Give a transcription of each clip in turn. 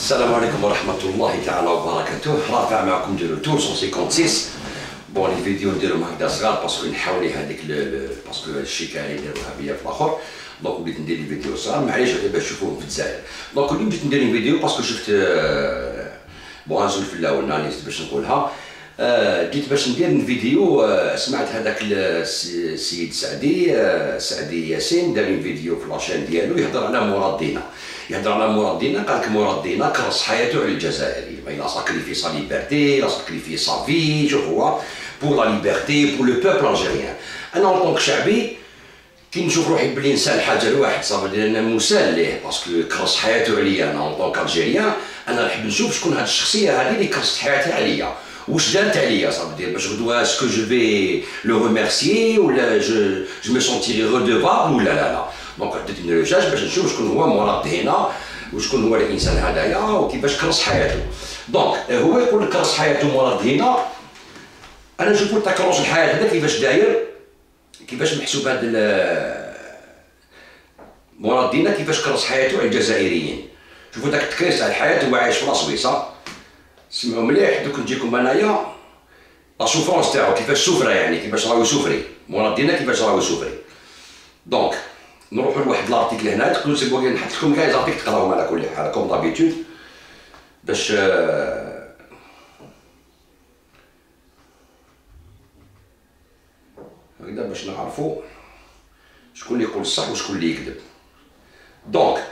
السلام عليكم ورحمة الله تعالى وبركاته. رافع معكم دو روتور 156. بون لي فيديو نديرهم هكذا صغار باسكو نحاولي هذيك باسكو الشيكه اللي نديروها بيا في الاخر، دونك وليت ندير لي فيديو صغار معليش غير باش تشوفوهم في الجزائر. دونك اليوم جيت ندير فيديو باسكو شفت بون غنزول في الاول نانيس باش نقولها. جيت باش ندير فيديو، سمعت هذاك السيد سعدي ياسين دار فيديو في لاشين ديالو يهضر على مراد دينا، قال لك مراد دينا كرس حياته على الجزائري، il a sacrifié sa liberté, il a sacrifié sa vie, je vois, pour la liberté, pour le peuple algérien. انا en tant que شعبي كي نشوف روحي بلي نسال حاجه لواحد صافي دير انا مسال ليه باسكو كرس حياته عليا، انا en tant qu'algérien انا نحب نشوف شكون هاد الشخصيه هذه اللي كرست حياتها عليا، واش دارت عليا صافي دير باش غدوه اسكو جو في لو ريميرسيي ولا جو مي سونتيري ريدوفابل ولا لا. دونك درت من ريشاش باش نشوف شكون هو مراد هنا وشكون هو الانسان هذايا وكيفاش كرس حياته. دونك هو يقول لك كرس حياته مراد هنا، انا نشوف لك كروس الحياه هذا كيفاش داير، كيفاش محسوب هذا مراد دينا كيفاش كرس حياته على الجزائريين. شوفوا داك التكريس على الحياه هو عايش في لاسويسا، سمعوا مليح دوك نجيكم انايا لا سوفرونس تاعو كيفاش سوفرا، يعني كيفاش راهو يسوفري مراد دينا كيفاش راهو يسوفري. دونك نروحوا لواحد لارتيكل هنا تقولوا سي بوغي نحط لكم كاع لارتيكل تقراوهم على كل حال كوم دابيتود باش هكذا باش نعرفوا شكون اللي يقول الصح وشكون اللي يكذب. دونك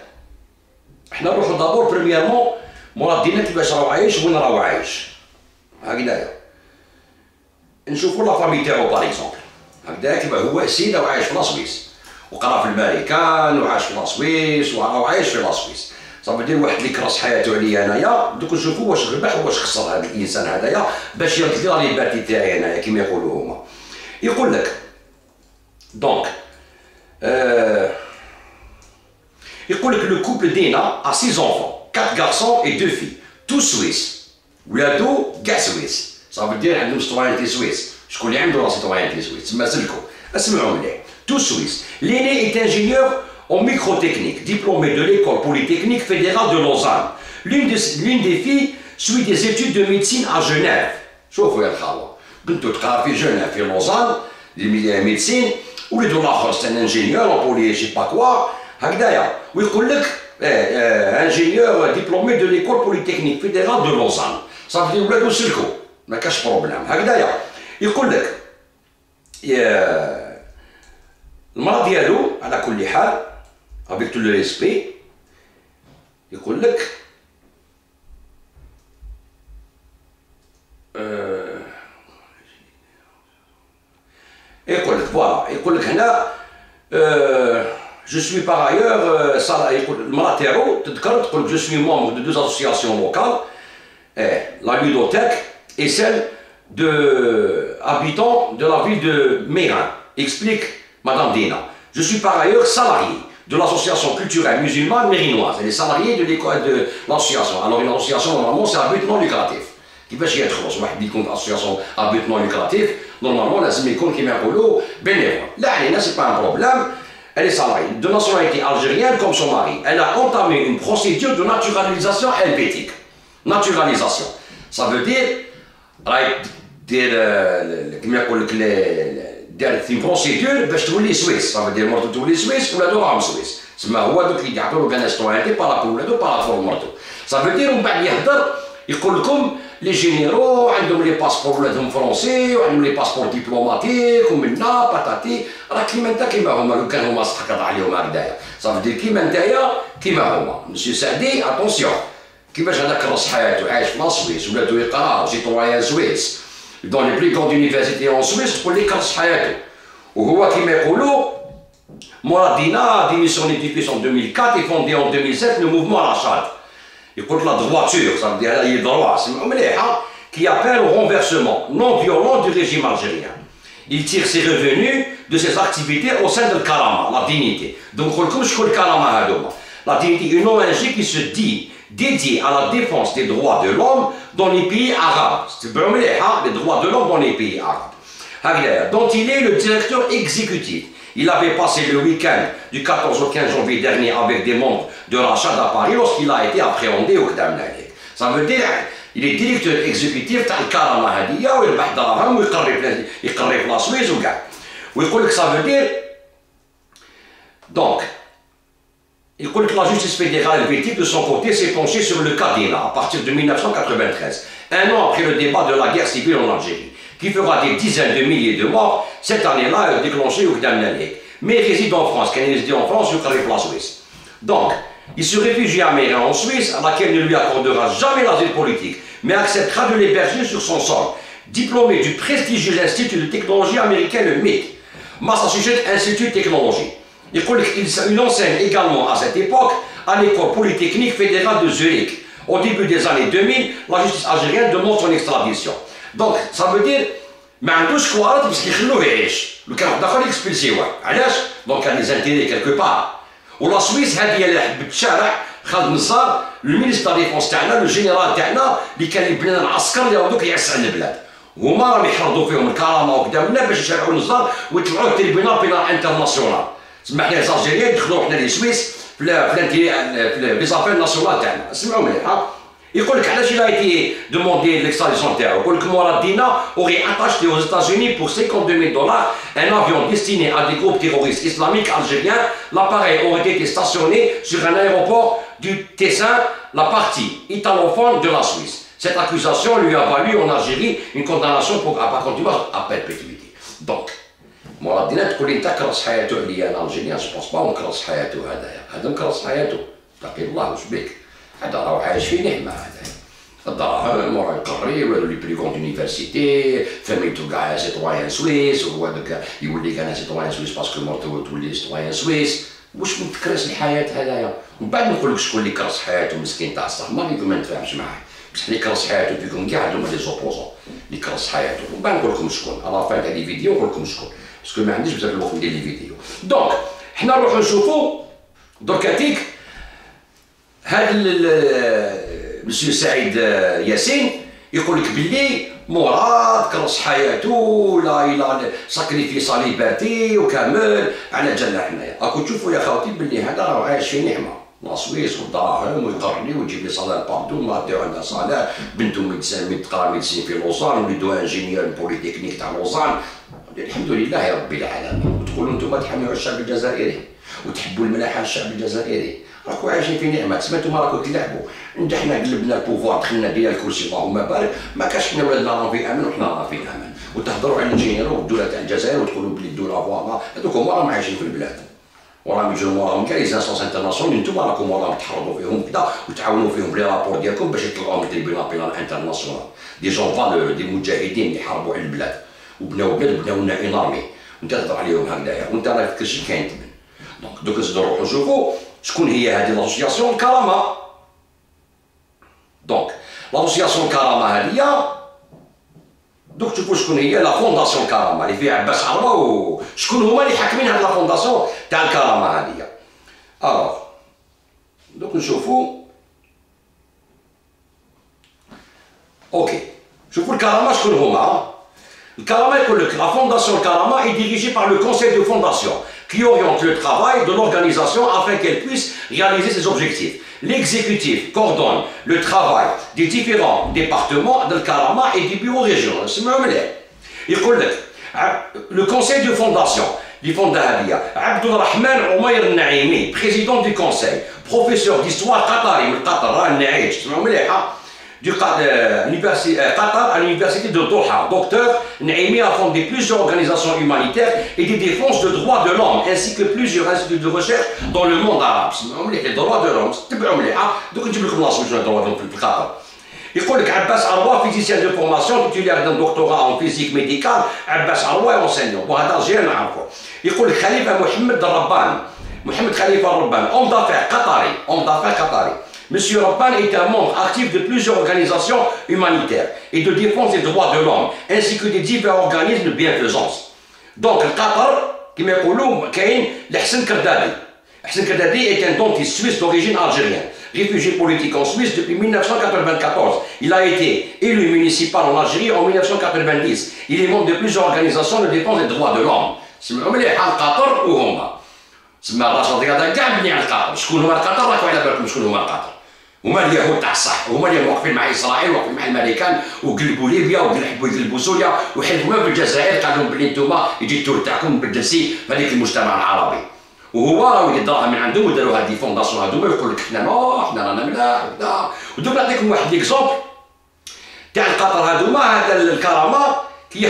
حنا نروحوا دابور بريميرمون مراد دينا كيفاش راهو عايش وين راهو عايش، هكذايا نشوفوا لا فامي تاعو باغ اكزومبل، هكذا كيما هو السيد راهو عايش في لاسويس وقرا في الامريكان وعاش في لاسويس وراهو عايش في لاسويس، صافي دير واحد اللي كرس حياته عليا انايا، دوك نشوفوا واش ربح واش خسر هذا الانسان هذايا باش يرد لي لا ليبرتي تاعي انايا كيما يقولوا هما. يقول لك دونك يقول لك لو كوبل دينا ا 6 enfants 4 garçons et 2 filles tous سويس، ولادو كاع سويس، صافي دير عندهم سيتويانتي سويس. شكون اللي عنده لا سيتويانتي سويس تما سلكوا اسمعوا مليح. Tout Suisse. L'aîné est ingénieur en microtechnique, diplômé de l'école polytechnique fédérale de Lausanne. L'une des filles suit des études de médecine à Genève. شوفوا يا الخاوة، بنتو تقرا في جنيف في لوزان ميديسين، ولدو الاخر سان انجينيور en poly je sais pas quoi، هكذايا، ويقول لك ingénieur diplômé de l'école polytechnique fédérale de Lausanne. صافي ولادو سلكوا ما كاش بروبليم، هكذايا. يقول لك المرض ديالو على كل حال افيك تو لو ريسبي، يقول لك يقول لك فوالا، يقول لك هنا جو سوي باغ ايور يقول المرأة تاعو تذكر تقول لك جو سوي مومبر دو 2 اسوسياسيون لوكال، لا لودوتيك et celle de habitants de la ville de Mérin. Explique Madame Dina. Je suis par ailleurs salarié de l'association culturelle musulmane mérinoise. Elle est salariée de l'école de l'association. Alors une association normalement c'est à but non lucratif. كيفاش يدخل واحد يكون association à but non lucratif normalement لازم يكون كيما يقولوا bénévole. لا علينا c'est pas un problème. Elle est salariée de nationalité algérienne comme son mari. Elle a entamé une procédure de naturalisation helvétique. Naturalisation. Ça veut dire راهي دير كيما يقول لك دارت في بروسيدور باش تولي سويس، صافي دير مرتو تولي سويس ولادو راهم سويس، تسمى هو دوك اللي يعطوا له كان ستوانتي بارابور ولادو بارابور مرتو، صافي دير ومن بعد يهضر يقول لكم لي جينيرو عندهم لي باسبور ولادهم فرونسي وعندهم لي باسبور ديبلوماتيك ومنا باتاتي، راه كيما انت كيما هما لو كان هما استحقط عليهم هكذايا، صافي دير كيما نتايا كيما هما. مسيو سعدي اتونسيون كيفاش هذاك كرس حياته عايش في لاسويس ولادو يقراو سيتويان سويس dans les plus grandes universités en Suisse تقول لي كرس حياته. وهو كيما يقولوا مراد دينا a démissionné du pays en 2004 et fondé en 2007 le mouvement à la charte. يقول لك لا droiture ça veut dire هي droit سمعوا مليحه qui appelle au renversement non violent du régime algérien. Il tire ses revenus de ses activités au sein de Karama, la dignité. Donc نقول لكم شكون الكرامه هذوما. La dignité, une ONG qui se dit dédiée à la défense des droits de l'homme dans les pays arabes. C'est les droits de l'homme dans les pays arabes. Dont il est le directeur exécutif Il avait passé le week-end du 14 au 15 janvier dernier avec des membres de Rachad à Paris lorsqu'il a été appréhendé au Kdam Nalik. Ça veut dire il est directeur exécutif تاع الكرامة هذيا ويربح دراهم ويقري في لاسويس وكاع. ويقول لك ça veut dire donc il dit que la justice fédérale helvétique, de son côté, s'est penchée sur le cas d'Ina à partir de 1993, un an après le débat de la guerre civile en Algérie, qui fera des dizaines de milliers de morts. Cette année-là, déclenché au Kdam Nalik. Mais il réside en France. Quand il réside en France, il arrive la Suisse. Donc, il se réfugie à Mérin en Suisse, à laquelle il ne lui accordera jamais l'asile politique, mais acceptera de l'héberger sur son sol. Diplômé du prestigieux Institut de technologie américaine, le MIT, Massachusetts Institute Technology. Il enseigne également à cette époque à l'école polytechnique fédérale de Zurich. Au début des années 2000, la justice algérienne demande son extradition. Donc, ça veut dire, ما عندوش كوارث باش يخلوه يعيش، لو كان واحد اخر يكسبلسيوه، علاش؟ دونك كان لي زانتيري كالكو بار. ولا سويس هذه اللي حبت الشارع خالد نصار، المينيستر ديفونس تاعنا، لو جينيرال تاعنا اللي كان يبني لنا العسكر اللي هذوك يعس على البلاد. هما راهم يحرضوا فيهم الكرامه وقدامنا باش يشرعوا النصار ويطلعوا التريبيونال بينال انترناسيونال. تسمى حنا الجزائريين يدخلوا حنا لي سويس في لي زافير ناسيونال تاعنا. اسمعوا مليح ها. يقول لك علاش il a été demandé l'extradition تاعو. يقول لك Mourad Dina aurait acheté aux États-Unis pour 52 000 $ un avion destiné à des groupes terroristes islamiques algériens. L'appareil aurait été stationné sur un aéroport du Tessin, la partie italophone de la Suisse. Cette accusation lui a valu en Algérie une condamnation pour à perpétuité. Donc, Mourad Dina تقول لي انت كرس حياته عليا انا الجيريان جو بونس با ونكرس حياته هذا مكرس حياته. اتقي الله واش بك؟ هذا راهو عايش في نعمه هذا. الدراهم وراه يقري ويولي لي بريكون دونيفرسيتي، فاميتو كاع سيتويان سويس، وهو هذاك يولي كاع سيتويان سويس باسكو مرتو تولي سيتويان سويس. واش من تكرس الحياه هذايا؟ ومن بعد نقول لك شكون اللي كرس حياته مسكين تاع الصح ما نتفاهمش معاه. بصح اللي كرس حياته فيكم كاع هذوما لي زوبوزون اللي كرس حياته. ومن بعد نقول لكم شكون على فان تاع لي فيديو نقول لكم شكون باسكو ما عنديش بزاف الوقت ندير لي فيديو. دونك حنا نروحو نشوفو دركاتيك هذا مسيو سعيد ياسين يقول لك باللي مراد كرس حياته لا ساكريفي سا ليبرتي وكامل على جالنا حنايا. راكم تشوفوا يا خاوتي باللي هذا راه عايش في نعمه، لا سويس والدراهم ويقرني ويجيب لي صالير بارتو، مراتو عندها صالير، بنته ميدسان تقرا ميدسين في لوزان، وليدو انجينيور بوليتكنيك تاع لوزان. الحمد لله يا رب العالمين. وتقولوا انتم تحميوا الشعب الجزائري وتحبوا الملاحه الشعب الجزائري، راكم عايشين في نعمه. تسمى نتوما راكم تلعبوا. حنا قلبنا البوفوار دخلنا ديال الكرسي اللهم بارك، ما كاش حنا ولادنا راهم في امان وحنا راهم في امان. وتهضروا على الانجينير والدوله تاع الجزائر وتقولوا بلي الدوله فوالا هذوك هما راهم عايشين في البلاد، وراهم يجوا موراهم كاع لي زانسونس انترناسيونال اللي نتوما راكم وراهم تحرضوا فيهم كذا وتعاونوا فيهم بلي رابور ديالكم باش يطلعوا من التريبيونال بينال انترناسيونال. دي جون فالور، دي مجاهدين اللي حاربوا على البلاد وبناو بلاد وبناو لنا انارمي، وانت تهضر عليهم هكذايا وانت راه فكر شي كاين تمن. دونك دوك نروحو نشوفو شكون هي هذه لاسوسياسيون الكرامه. دونك لاسوسياسيون الكرامه هذه دوك تشوفوا شكون هي لا فونداسيون الكرامه اللي فيها عباس عربه وشكون هما اللي حاكمين هذه لا فونداسيون تاع الكرامه هذه. الوغ دوك نشوفوا اوكي شوفوا الكرامه شكون هما. الكرامه يقول لك la fondation Karama est dirigée par le conseil de fondation qui oriente le travail de l'organisation afin qu'elle puisse réaliser ses objectifs. L'exécutif coordonne le travail des différents départements de Karama et des bureaux régionaux. يقول لك le conseil de fondation اللي فوندا هذه عبد الرحمن عمير النعيمي président du conseil professeur d'histoire قطري من قطر راه النعيج تسمعوا مليحه du Qatar à l'université de Doha. Docteur Naimi a fondé plusieurs organisations humanitaires et des défenses de droits de l'homme, ainsi que plusieurs instituts de recherche dans le monde arabe. Les droits de l'homme, donc je vais commencer les droits de l'homme في Qatar. يقول لك عباس عروة physicien de formation titulaire d'un doctorat en physique médicale. عباس عروة enseignant وهذا جينا نعرفه. يقول لك خليفة محمد الربان، محمد خليفة الربان homme d'affaires قطري. Monsieur Rabban est un membre actif de plusieurs organisations humanitaires et de défense des droits de l'homme, ainsi que des divers organismes de bienfaisance. Donc, le Qatar, qui m'a dit, Hassan Kardadi. Hassan Kardadi est un dentiste suisse d'origine algérienne, réfugié politique en Suisse depuis 1994. Il a été élu municipal en Algérie en 1990. Il est membre de plusieurs organisations de défense des droits de l'homme. سمعوا مليح القطر وهما سما الراشد هذا كاع بني على القطر. شكون هما القطر؟ راكم على بالكم شكون هما القطر؟ هما اليهود تاع الصح، هما اللي واقفين مع اسرائيل واقفين مع الامريكان وقلبوا ليبيا وحبوا يقلبوا سوريا وحلفوا ما بالجزائر قال لهم بلي نتوما يجي التور تاعكم نبدلسي في هذيك المجتمع العربي. وهو راهو يدراهم من عندهم وداروا هاد دي فونداسيون هادوما يقول لك حنا حنا رانا ملاح وكذا. ودوك نعطيكم واحد ليكزومبل تاع القطر هادوما. هذا الكرامه كي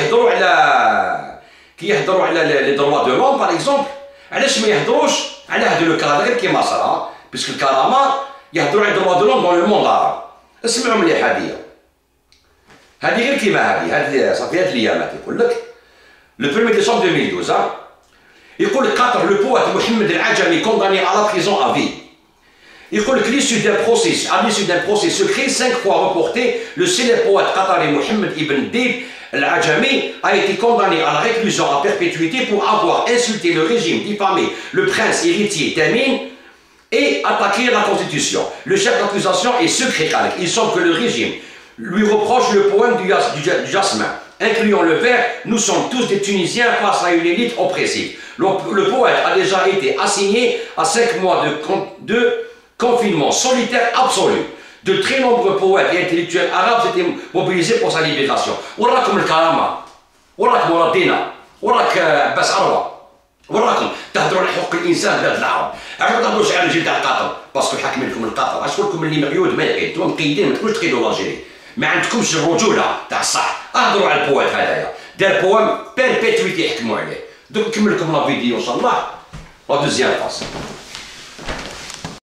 يهضروا على لي دروا دو لوم باغ اكزومبل، علاش ما يهضروش على هادو لو كا غير كيما صرا؟ باسكو الكرامه يهضروا على دروا دو لوم دون لو موند عربي. اسمعوا مليح هذه غير كيما هذه صافي هاد الايامات يقول لك لو 1 ديسمبر 2012 يقول لك قطر لو بوات محمد العجمي كونداني à la prison à vie. يقول لك l'issue d'un procès secret 5 fois reporté, le célèbre poète qatari Mohamed Ibn Dib Al-Ajami a été condamné à la réclusion à perpétuité pour avoir insulté le régime, diffamé le prince héritier Tamim et attaqué la constitution. Le chef d'accusation est secret. Il semble que le régime lui reproche le poème du jasmin, incluant le vers « Nous sommes tous des Tunisiens face à une élite oppressive ». Le poète a déjà été assigné à 5 mois de confinement solitaire absolu. De très nombreux poètes et intellectuels arabes s'étaient mobilisés pour sa libération. وراكم الكرامة، وراك مرادينا، وراك عباس عروة، وراكم تهضروا على حقوق الإنسان بلاد العرب. علاش ما تهضروش على الرجال تاع قطر؟ باسكو حاكمين لكم القطر. علاش نقول لكم اللي مقيود ما يقيد؟ انتم مقيدين، ما تقولوش تقيدوا الجيري. ما عندكمش الرجولة تاع الصح. اهضروا على البويت هذايا، دار بوام بيربيتويتي يحكموا عليه. دوك نكمل لكم لا فيديو ان شاء الله لا دوزيام فاس.